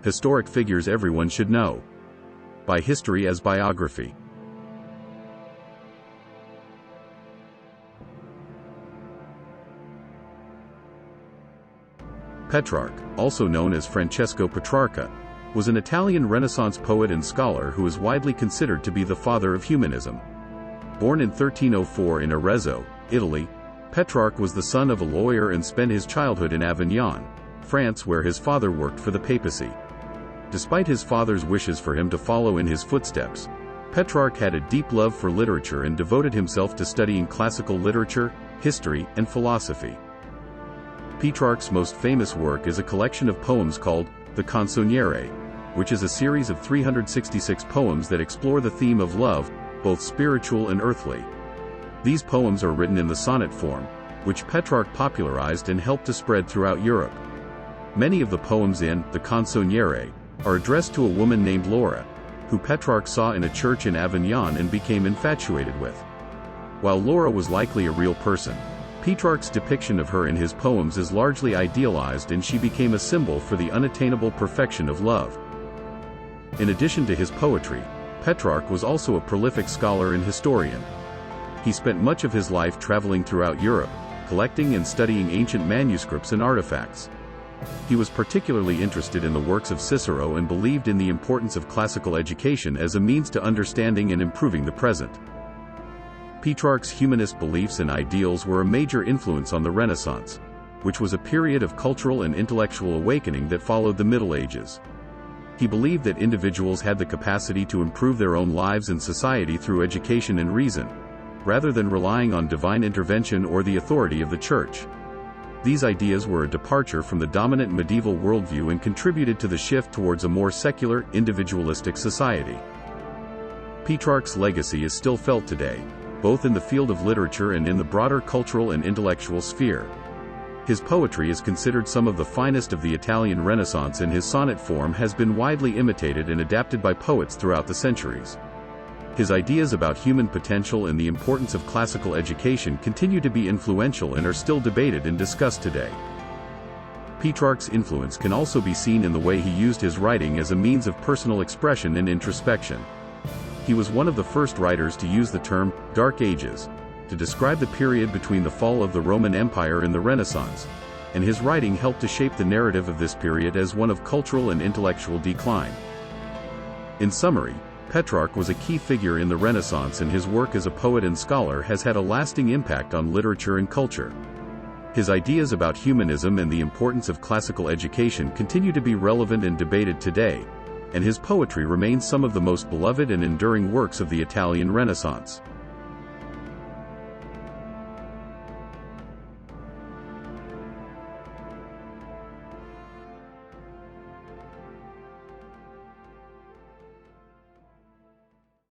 Historic figures everyone should know. By history as biography. Petrarch, also known as Francesco Petrarca, was an Italian Renaissance poet and scholar who is widely considered to be the father of humanism. Born in 1304 in Arezzo, Italy, Petrarch was the son of a lawyer and spent his childhood in Avignon, France, where his father worked for the papacy. Despite his father's wishes for him to follow in his footsteps, Petrarch had a deep love for literature and devoted himself to studying classical literature, history, and philosophy. Petrarch's most famous work is a collection of poems called the Canzoniere, which is a series of 366 poems that explore the theme of love, both spiritual and earthly. These poems are written in the sonnet form, which Petrarch popularized and helped to spread throughout Europe. Many of the poems in the Canzoniere are addressed to a woman named Laura, who Petrarch saw in a church in Avignon and became infatuated with. While Laura was likely a real person, Petrarch's depiction of her in his poems is largely idealized, and she became a symbol for the unattainable perfection of love. In addition to his poetry, Petrarch was also a prolific scholar and historian. He spent much of his life traveling throughout Europe, collecting and studying ancient manuscripts and artifacts. He was particularly interested in the works of Cicero and believed in the importance of classical education as a means to understanding and improving the present. Petrarch's humanist beliefs and ideals were a major influence on the Renaissance, which was a period of cultural and intellectual awakening that followed the Middle Ages. He believed that individuals had the capacity to improve their own lives and society through education and reason, rather than relying on divine intervention or the authority of the Church. These ideas were a departure from the dominant medieval worldview and contributed to the shift towards a more secular, individualistic society. Petrarch's legacy is still felt today, both in the field of literature and in the broader cultural and intellectual sphere. His poetry is considered some of the finest of the Italian Renaissance, and his sonnet form has been widely imitated and adapted by poets throughout the centuries. His ideas about human potential and the importance of classical education continue to be influential and are still debated and discussed today. Petrarch's influence can also be seen in the way he used his writing as a means of personal expression and introspection. He was one of the first writers to use the term Dark Ages to describe the period between the fall of the Roman Empire and the Renaissance, and his writing helped to shape the narrative of this period as one of cultural and intellectual decline. In summary, Petrarch was a key figure in the Renaissance, and his work as a poet and scholar has had a lasting impact on literature and culture. His ideas about humanism and the importance of classical education continue to be relevant and debated today, and his poetry remains some of the most beloved and enduring works of the Italian Renaissance.